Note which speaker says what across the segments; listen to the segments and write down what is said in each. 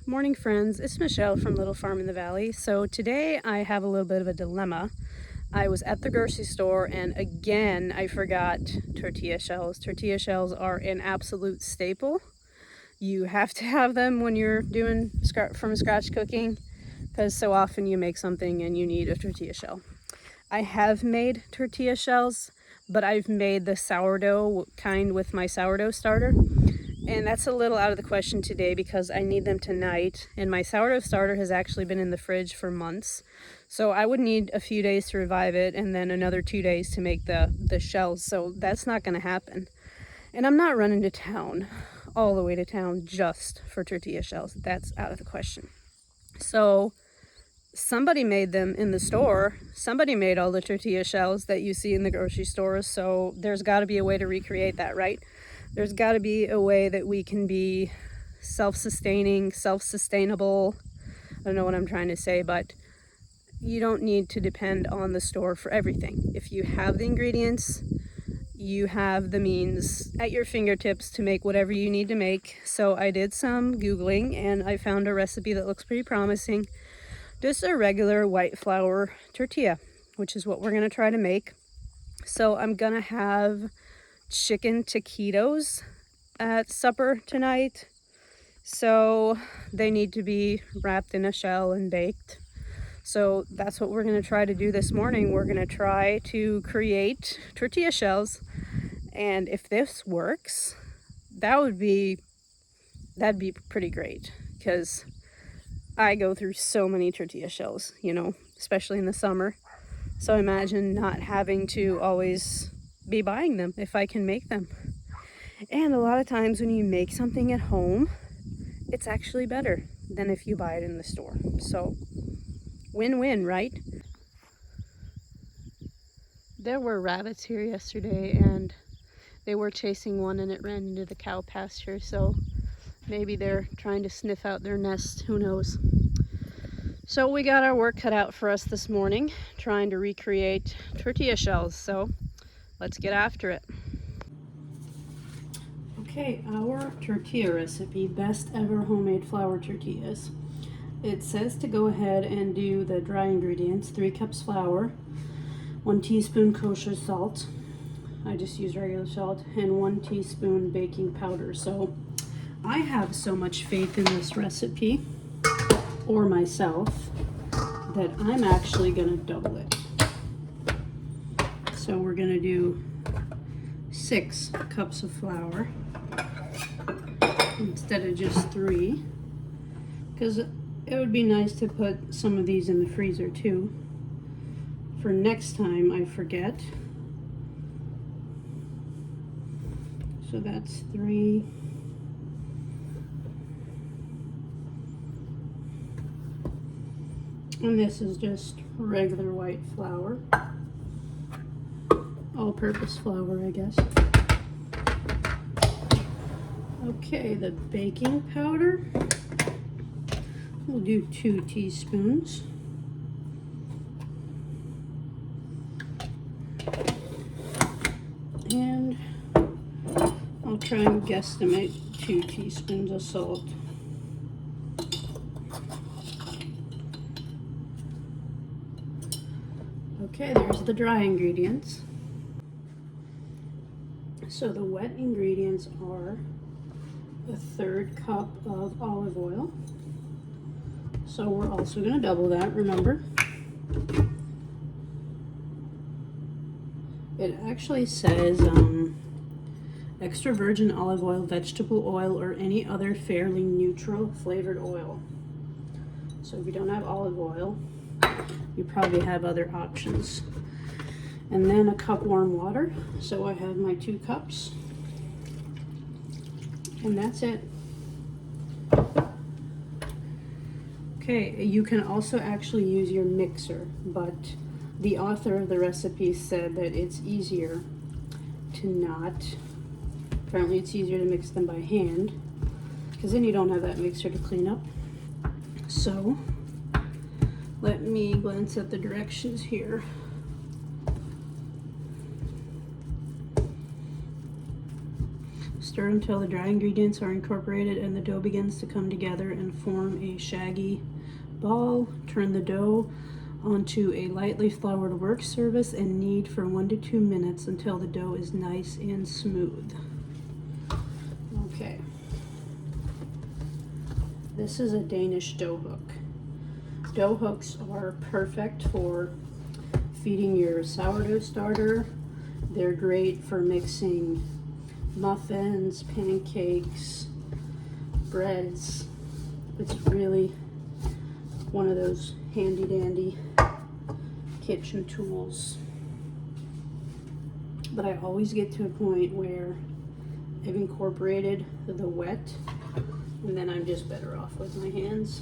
Speaker 1: Morning friends, it's Michelle from Little Farm in the Valley. So today I have a little bit of a dilemma. I was at the grocery store and again I forgot tortilla shells. Tortilla shells are an absolute staple. You have to have them when you're doing from scratch cooking because so often you make something and you need a tortilla shell. I have made tortilla shells, but I've made the sourdough kind with my sourdough starter. And that's a little out of the question today because I need them tonight. And my sourdough starter has actually been in the fridge for months. So I would need a few days to revive it and then another 2 days to make the shells. So that's not going to happen. And I'm not running to town, all the way to town just for tortilla shells. That's out of the question. So somebody made them in the store. Somebody made all the tortilla shells that you see in the grocery stores. So there's got to be a way to recreate that, right? There's got to be a way that we can be self-sustaining, self-sustainable. I don't know what I'm trying to say, but you don't need to depend on the store for everything. If you have the ingredients, you have the means at your fingertips to make whatever you need to make. So I did some Googling and I found a recipe that looks pretty promising. Just a regular white flour tortilla, which is what we're going to try to make. So I'm going to have chicken taquitos at supper tonight. So they need to be wrapped in a shell and baked. So that's what we're going to try to do this morning. We're going to try to create tortilla shells. And if this works, that'd be pretty great because I go through so many tortilla shells, you know, especially in the summer. So imagine not having to always be buying them if I can make them. And a lot of times when you make something at home, it's actually better than if you buy it in the store. So win-win, right? There were rabbits here yesterday and they were chasing one and it ran into the cow pasture. So maybe they're trying to sniff out their nest, who knows. So we got our work cut out for us this morning, trying to recreate tortilla shells. So let's get after it. Okay, our tortilla recipe, best ever homemade flour tortillas. It says to go ahead and do the dry ingredients, 3 cups flour, 1 teaspoon kosher salt, I just use regular salt, and 1 teaspoon baking powder. So I have so much faith in this recipe, or myself, that I'm actually gonna double it. So we're gonna do 6 cups of flour instead of just 3, because it would be nice to put some of these in the freezer too for next time I forget. So that's 3. And this is just regular white flour. All-purpose flour, I guess. Okay, the baking powder. We'll do 2 teaspoons. And I'll try and guesstimate 2 teaspoons of salt. Okay, there's the dry ingredients. So the wet ingredients are a 1/3 cup of olive oil. So we're also going to double that, remember. It actually says extra virgin olive oil, vegetable oil, or any other fairly neutral flavored oil. So if you don't have olive oil, you probably have other options. And then a cup warm water. So I have my 2 cups. And that's it. Okay, you can also actually use your mixer, but the author of the recipe said that it's easier to not. Apparently it's easier to mix them by hand, because then you don't have that mixer to clean up. So let me glance at the directions here. Stir until the dry ingredients are incorporated and the dough begins to come together and form a shaggy ball. Turn the dough onto a lightly floured work surface and knead for 1 to 2 minutes until the dough is nice and smooth. Okay. This is a Danish dough hook. Dough hooks are perfect for feeding your sourdough starter. They're great for mixing muffins, pancakes, breads. It's really one of those handy dandy kitchen tools. But I always get to a point where I've incorporated the wet, and then I'm just better off with my hands.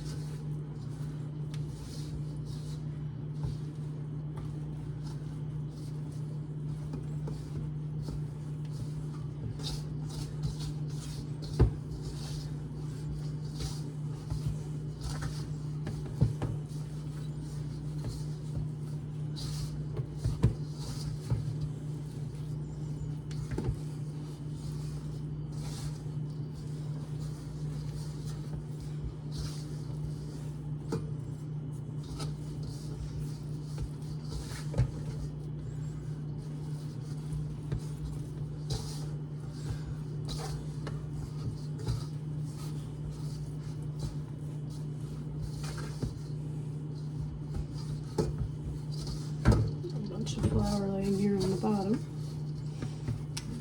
Speaker 1: Flour laying here on the bottom.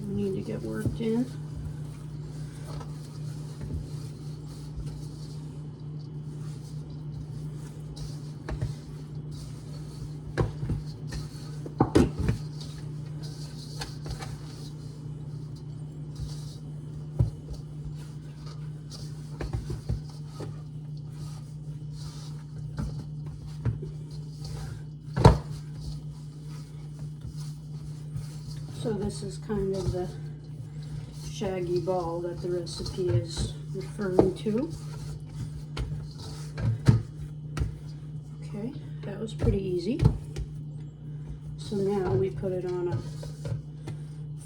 Speaker 1: We need to get worked in. So this is kind of the shaggy ball that the recipe is referring to. Okay, that was pretty easy. So now we put it on a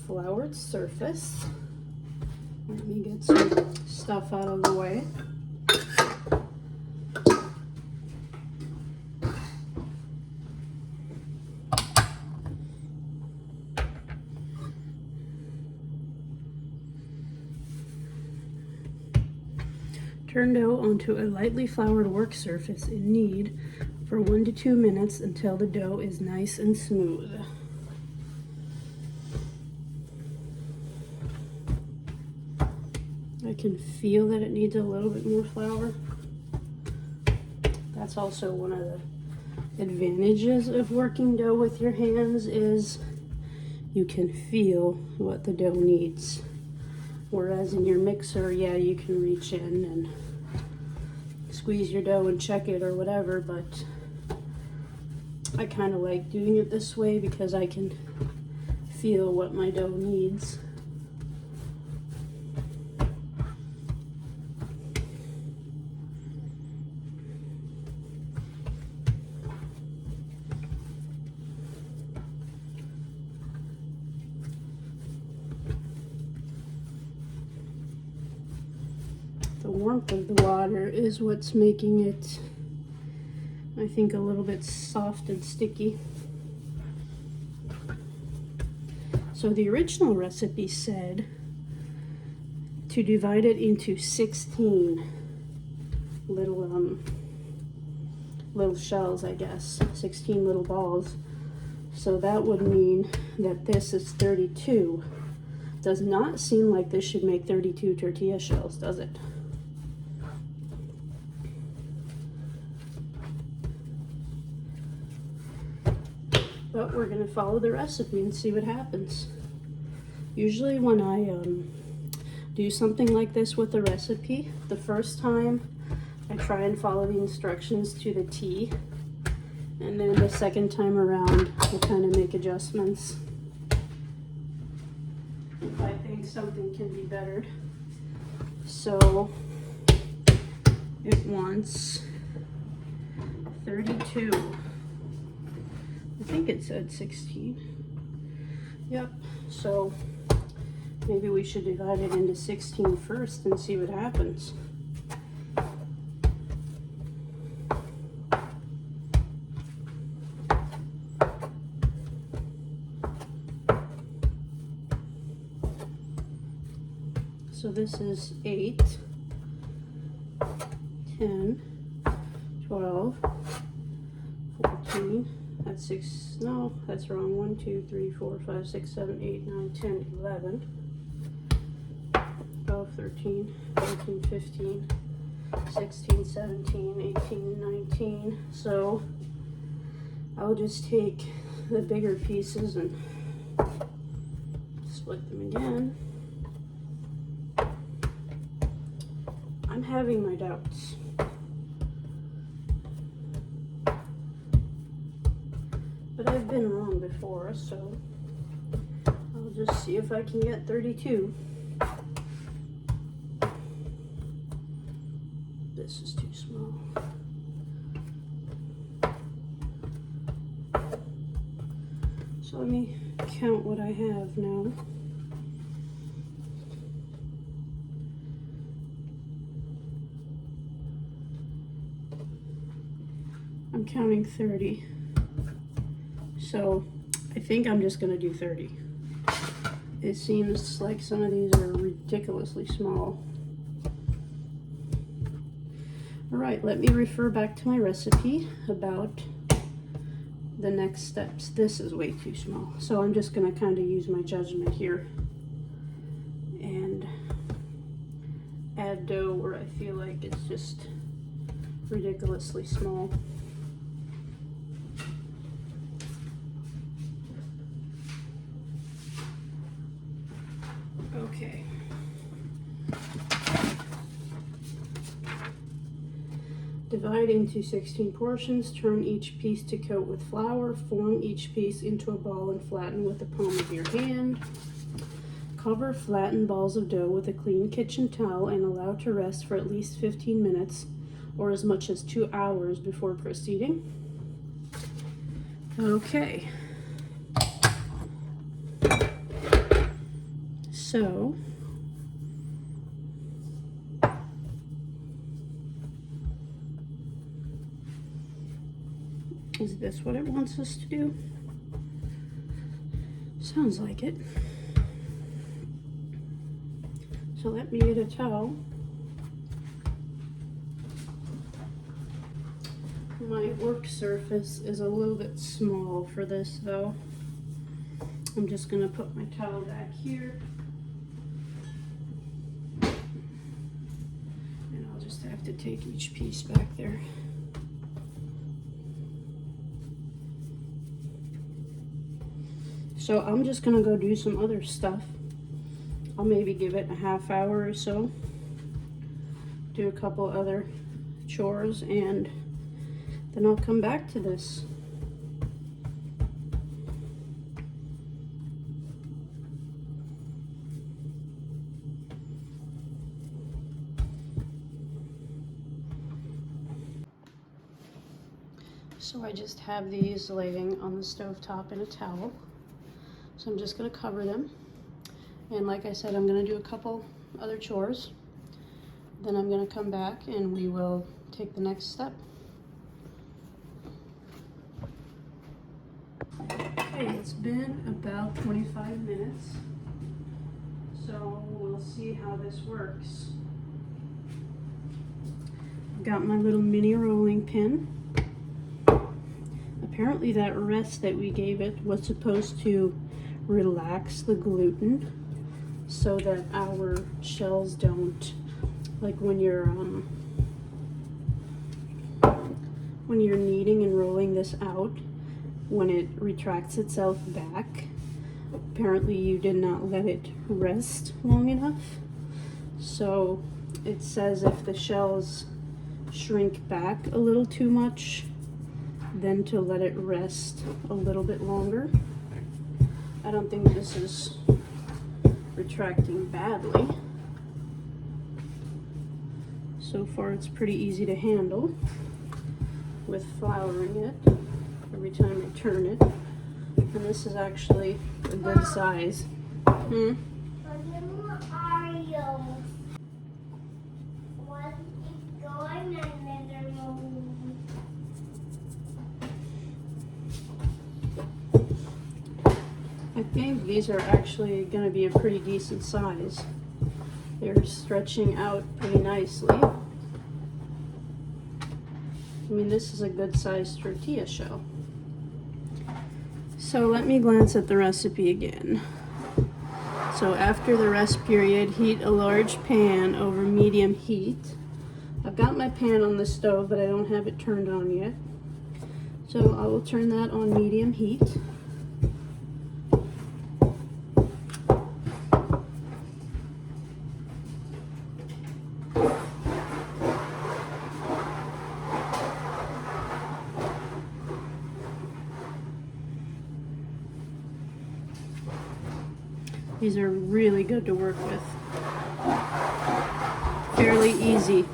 Speaker 1: floured surface. Let me get some stuff out of the way. Turn dough onto a lightly floured work surface and knead for 1 to 2 minutes until the dough is nice and smooth. I can feel that it needs a little bit more flour. That's also one of the advantages of working dough with your hands, is you can feel what the dough needs. Whereas in your mixer, yeah, you can reach in and squeeze your dough and check it or whatever, but I kind of like doing it this way because I can feel what my dough needs. The warmth of the water is what's making it, I think, a little bit soft and sticky. So the original recipe said to divide it into 16 little shells, I guess, 16 little balls. So that would mean that this is 32. Does not seem like this should make 32 tortilla shells, does it? But we're gonna follow the recipe and see what happens. Usually when I do something like this with a recipe, the first time I try and follow the instructions to the T, and then the second time around I kind of make adjustments if I think something can be bettered. So it wants 32. I think it said 16. Yep, so maybe we should divide it into 16 first and see what happens. So this is 8, 10, 12, 14, that's 6, no, that's wrong, 1, 2, 3, 4, 5, 6, 7, 8, 9, 10, 11, 12, 13, 14, 15, 16, 17, 18, 19. So I'll just take the bigger pieces and split them again. I'm having my doubts. But I've been wrong before, so I'll just see if I can get 32. This is too small. So let me count what I have now. I'm counting 30. So I think I'm just gonna do 30. It seems like some of these are ridiculously small. All right, let me refer back to my recipe about the next steps. This is way too small. So I'm just gonna kind of use my judgment here and add dough where I feel like it's just ridiculously small. Okay. Divide into 16 portions, turn each piece to coat with flour, form each piece into a ball and flatten with the palm of your hand. Cover flattened balls of dough with a clean kitchen towel and allow to rest for at least 15 minutes or as much as 2 hours before proceeding. Okay. So is this what it wants us to do? Sounds like it. So let me get a towel. My work surface is a little bit small for this though. I'm just gonna put my towel back here. And I'll just have to take each piece back there. So I'm just gonna go do some other stuff. I'll maybe give it a half hour or so. Do a couple other chores and then I'll come back to this. So I just have these laying on the stovetop in a towel. So I'm just gonna cover them. And like I said, I'm gonna do a couple other chores. Then I'm gonna come back and we will take the next step. Okay, it's been about 25 minutes. So we'll see how this works. I've got my little mini rolling pin. apparently that rest that we gave it was supposed to relax the gluten so that our shells don't, like when you're kneading and rolling this out, when it retracts itself back, apparently you did not let it rest long enough. So it says if the shells shrink back a little too much, then to let it rest a little bit longer. I don't think this is retracting badly. So far it's pretty easy to handle with flouring it every time I turn it. And this is actually a good size. I think these are actually going to be a pretty decent size. They're stretching out pretty nicely. I mean, this is a good sized tortilla shell. So let me glance at the recipe again. So after the rest period, heat a large pan over medium heat. I've got my pan on the stove, but I don't have it turned on yet. So I will turn that on medium heat. These are really good to work with. Fairly easy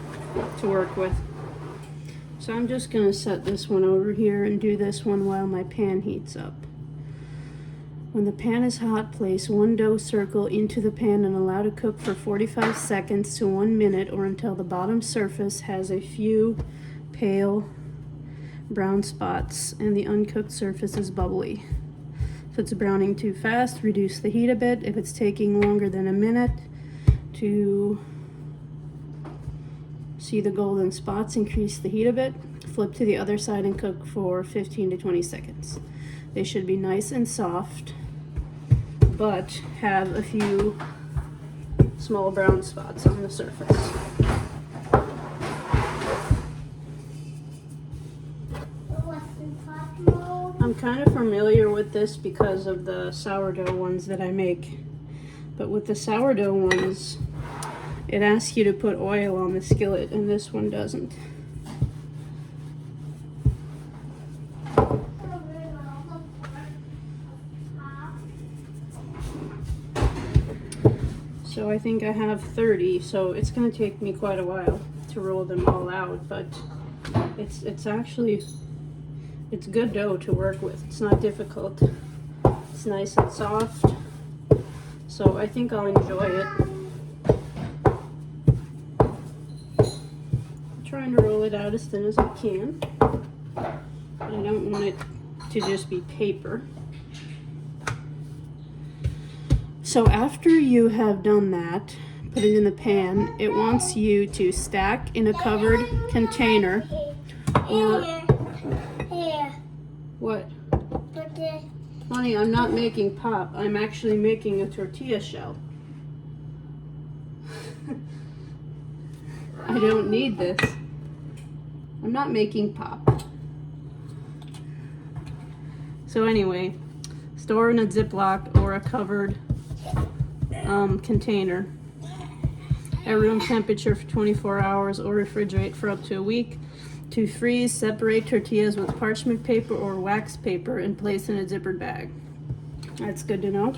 Speaker 1: to work with. So I'm just going to set this one over here and do this one while my pan heats up. When the pan is hot, place one dough circle into the pan and allow to cook for 45 seconds to 1 minute or until the bottom surface has a few pale brown spots and the uncooked surface is bubbly. If it's browning too fast, reduce the heat a bit. If it's taking longer than a minute to see the golden spots, increase the heat a bit. Flip to the other side and cook for 15 to 20 seconds. They should be nice and soft, but have a few small brown spots on the surface. I'm kind of familiar with this because of the sourdough ones that I make. But with the sourdough ones, it asks you to put oil on the skillet, and this one doesn't. So I think I have 30, so it's going to take me quite a while to roll them all out, but it's actually, it's good dough to work with. It's not difficult. It's nice and soft. So I think I'll enjoy it. I'm trying to roll it out as thin as I can. But I don't want it to just be paper. So after you have done that, put it in the pan, it wants you to stack in a covered container or... What? Honey, I'm not making pop. I'm actually making a tortilla shell. I don't need this. I'm not making pop. So anyway, store in a Ziploc or a covered container at room temperature for 24 hours or refrigerate for up to a week. To freeze, separate tortillas with parchment paper or wax paper and place in a zippered bag. That's good to know.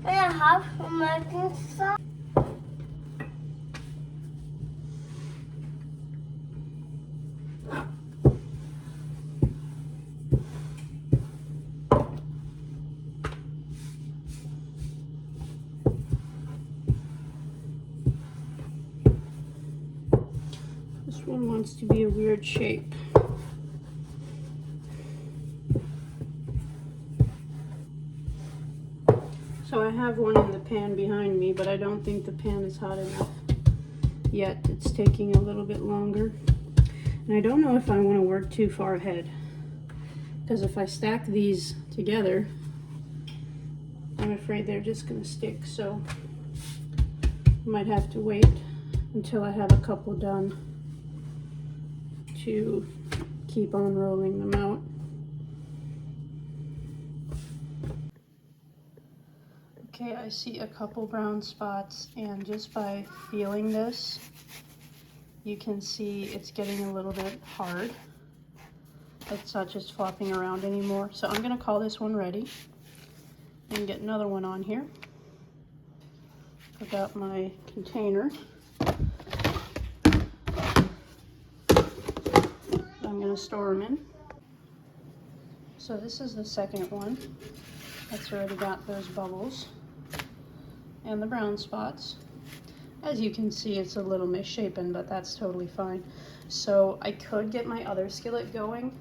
Speaker 2: I have making some.
Speaker 1: This one wants to be a weird shape. So I have one in the pan behind me, but I don't think the pan is hot enough yet. It's taking a little bit longer. And I don't know if I want to work too far ahead. because if I stack these together, I'm afraid they're just going to stick. So I might have to wait until I have a couple done to keep on rolling them out. Okay, I see a couple brown spots, and just by feeling this, you can see it's getting a little bit hard. It's not just flopping around anymore. So I'm gonna call this one ready and get another one on here. I've got my container. I'm gonna store them in. So this is the second one. That's already got those bubbles and the brown spots. As you can see, it's a little misshapen, but that's totally fine. So I could get my other skillet going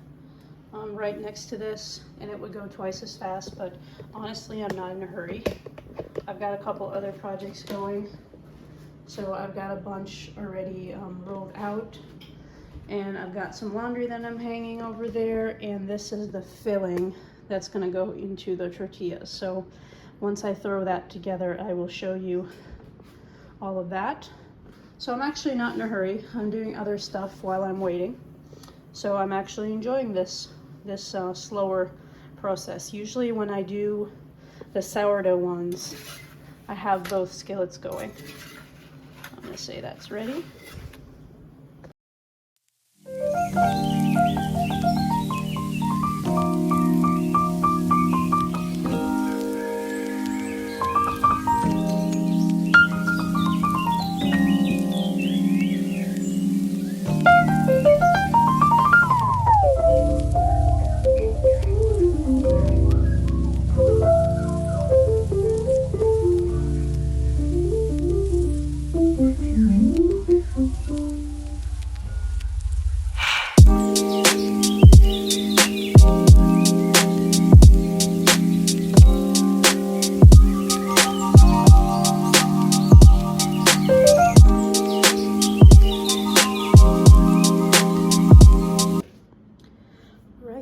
Speaker 1: right next to this, and it would go twice as fast, but honestly, I'm not in a hurry. I've got a couple other projects going, so I've got a bunch already rolled out, and I've got some laundry that I'm hanging over there, and this is the filling that's gonna go into the tortillas. So once I throw that together, I will show you all of that. So I'm actually not in a hurry. I'm doing other stuff while I'm waiting. So I'm actually enjoying this slower process. Usually when I do the sourdough ones, I have both skillets going. I'm gonna say that's ready.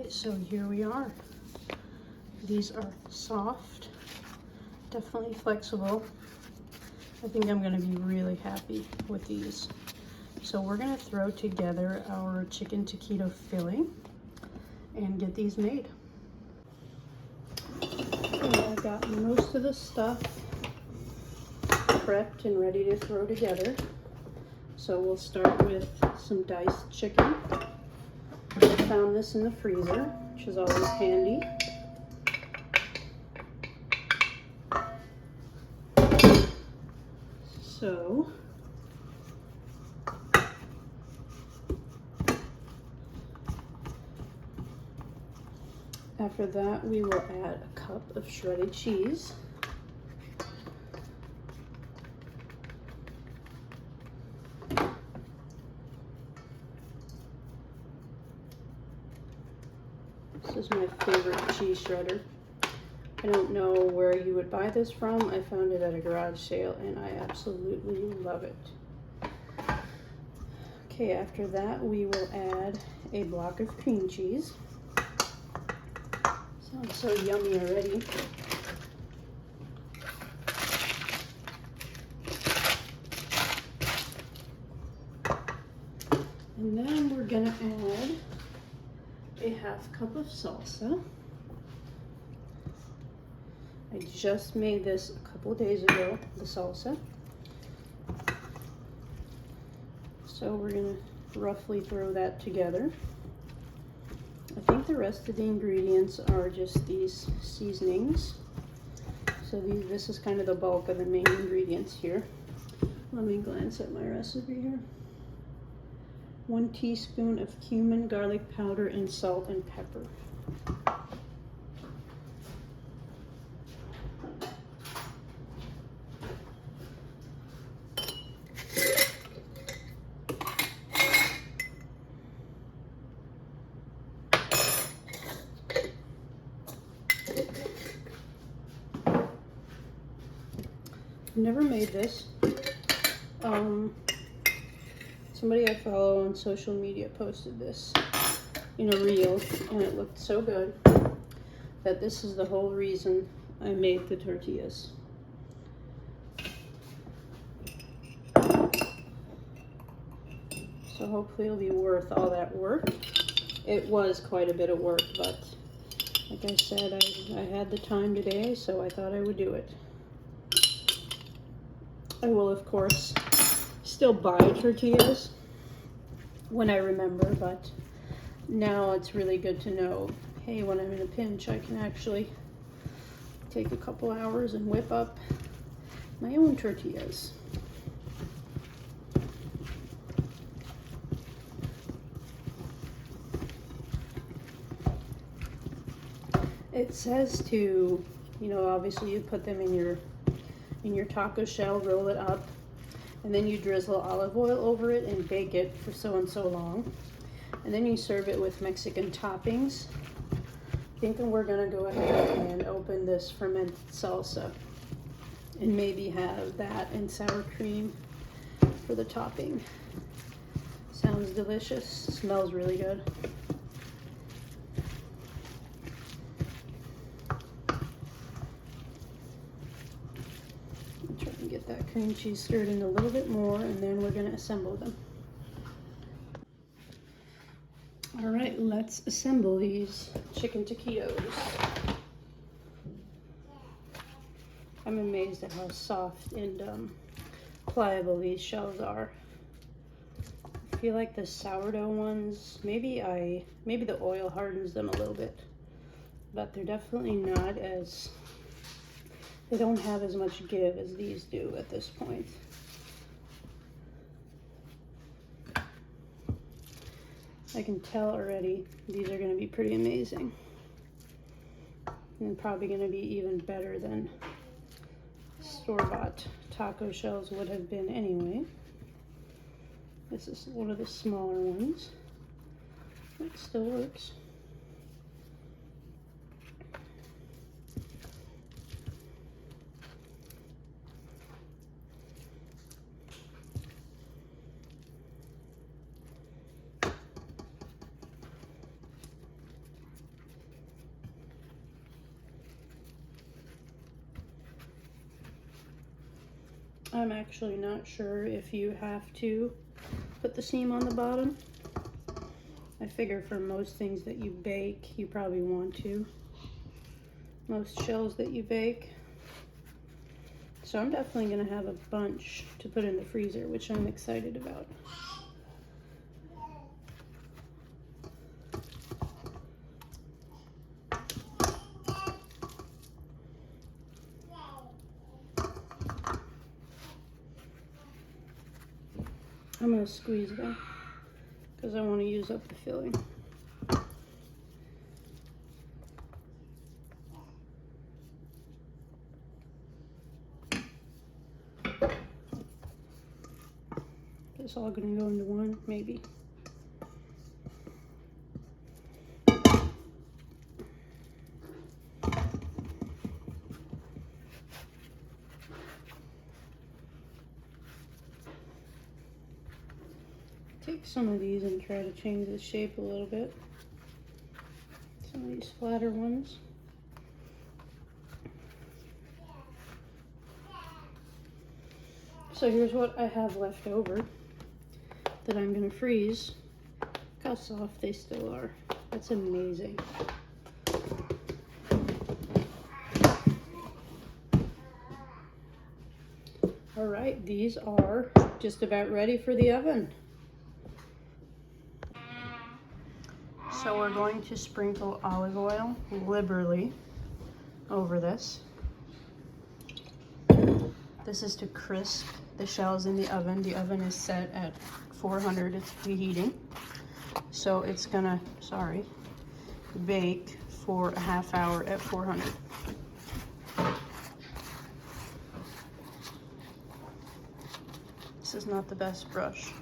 Speaker 1: So here we are. These are soft, definitely flexible. I think I'm going to be really happy with these. So we're going to throw together our chicken taquito filling and get these made. And I've got most of the stuff prepped and ready to throw together. So we'll start with some diced chicken. I found this in the freezer, which is always handy. So after that, we will add a cup of shredded cheese. This is my favorite cheese shredder. I don't know where you would buy this from. I found it at a garage sale and I absolutely love it. Okay, after that we will add a block of cream cheese. Sounds so yummy already. And then we're gonna add a half cup of salsa. I just made this a couple days ago, the salsa. So we're gonna roughly throw that together. I think the rest of the ingredients are just these seasonings. So this is kind of the bulk of the main ingredients here. Let me glance at my recipe here. 1 teaspoon of cumin, garlic powder, and salt and pepper. I've never made this. Somebody I follow on social media posted this in a reel, and it looked so good that this is the whole reason I made the tortillas. So hopefully it'll be worth all that work. It was quite a bit of work, but like I said, I had the time today, so I thought I would do it. I will, of course, still buy tortillas when I remember, but now it's really good to know, hey, when I'm in a pinch, I can actually take a couple hours and whip up my own tortillas. It says to, you know, obviously you put them in your taco shell, roll it up, and then you drizzle olive oil over it and bake it for so and so long. And then you serve it with Mexican toppings. Thinking we're gonna go ahead and open this fermented salsa and maybe have that and sour cream for the topping. Sounds delicious, smells really good. Get that cream cheese stirred in a little bit more, and then we're going to assemble them. All right, let's assemble these chicken taquitos. I'm amazed at how soft and pliable these shells are. I feel like the sourdough ones, maybe the oil hardens them a little bit, but they're definitely not as, they don't have as much give as these do at this point. I can tell already these are going to be pretty amazing. And probably going to be even better than store-bought taco shells would have been anyway. This is one of the smaller ones. It still works. I'm actually not sure if you have to put the seam on the bottom. I figure for most things that you bake, you probably want to. Most shells that you bake. So I'm definitely going to have a bunch to put in the freezer, which I'm excited about. I'm going to squeeze them because I want to use up the filling. It's all going to go into one, maybe. Take some of these and try to change the shape a little bit. Some of these flatter ones. So here's what I have left over that I'm going to freeze. Look how soft they still are. That's amazing. All right, these are just about ready for the oven. So we're going to sprinkle olive oil liberally over this. This is to crisp the shells in the oven. The oven is set at 400, it's preheating. So it's gonna, bake for a half hour at 400. This is not the best brush.